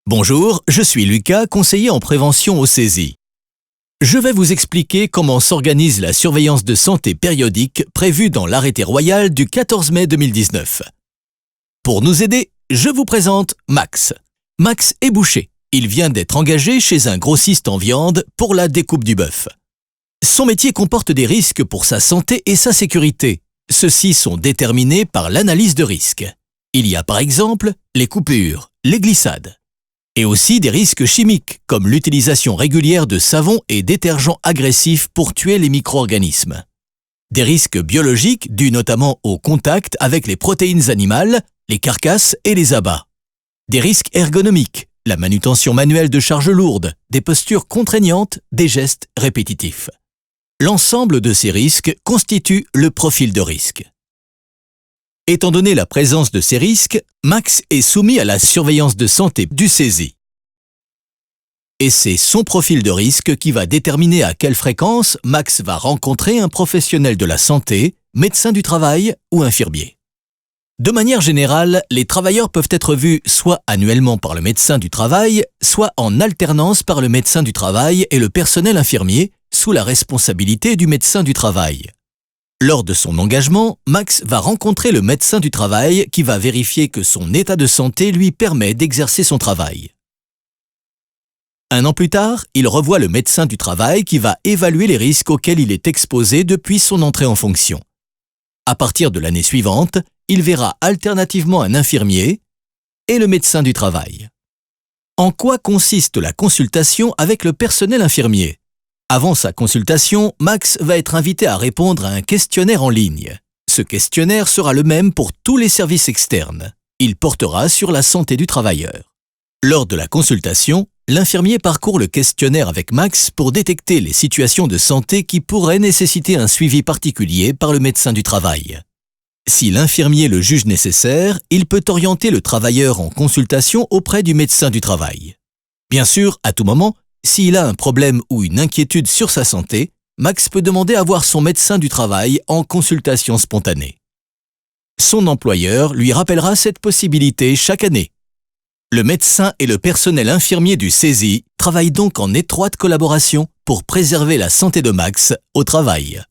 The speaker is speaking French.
Bonjour, je suis Lucas, conseiller en prévention au CESI. Je vais vous expliquer comment s'organise la surveillance de santé périodique prévue dans l'arrêté royal du 14 mai 2019. Pour nous aider, je vous présente Max. Max est boucher. Il vient d'être engagé chez un grossiste en viande pour la découpe du bœuf. Son métier comporte des risques pour sa santé et sa sécurité. Ceux-ci sont déterminés par l'analyse de risques. Il y a par exemple les coupures, les glissades. Et aussi des risques chimiques, comme l'utilisation régulière de savons et détergents agressifs pour tuer les micro-organismes. Des risques biologiques dus notamment au contact avec les protéines animales, les carcasses et les abats. Des risques ergonomiques, la manutention manuelle de charges lourdes, des postures contraignantes, des gestes répétitifs. L'ensemble de ces risques constitue le profil de risque. Étant donné la présence de ces risques, Max est soumis à la surveillance de santé du CESI. Et c'est son profil de risque qui va déterminer à quelle fréquence Max va rencontrer un professionnel de la santé, médecin du travail ou infirmier. De manière générale, les travailleurs peuvent être vus soit annuellement par le médecin du travail, soit en alternance par le médecin du travail et le personnel infirmier, sous la responsabilité du médecin du travail. Lors de son engagement, Max va rencontrer le médecin du travail qui va vérifier que son état de santé lui permet d'exercer son travail. Un an plus tard, il revoit le médecin du travail qui va évaluer les risques auxquels il est exposé depuis son entrée en fonction. À partir de l'année suivante, il verra alternativement un infirmier et le médecin du travail. En quoi consiste la consultation avec le personnel infirmier ? Avant sa consultation, Max va être invité à répondre à un questionnaire en ligne. Ce questionnaire sera le même pour tous les services externes. Il portera sur la santé du travailleur. Lors de la consultation, l'infirmier parcourt le questionnaire avec Max pour détecter les situations de santé qui pourraient nécessiter un suivi particulier par le médecin du travail. Si l'infirmier le juge nécessaire, il peut orienter le travailleur en consultation auprès du médecin du travail. Bien sûr, à tout moment, s'il a un problème ou une inquiétude sur sa santé, Max peut demander à voir son médecin du travail en consultation spontanée. Son employeur lui rappellera cette possibilité chaque année. Le médecin et le personnel infirmier du CESI travaillent donc en étroite collaboration pour préserver la santé de Max au travail.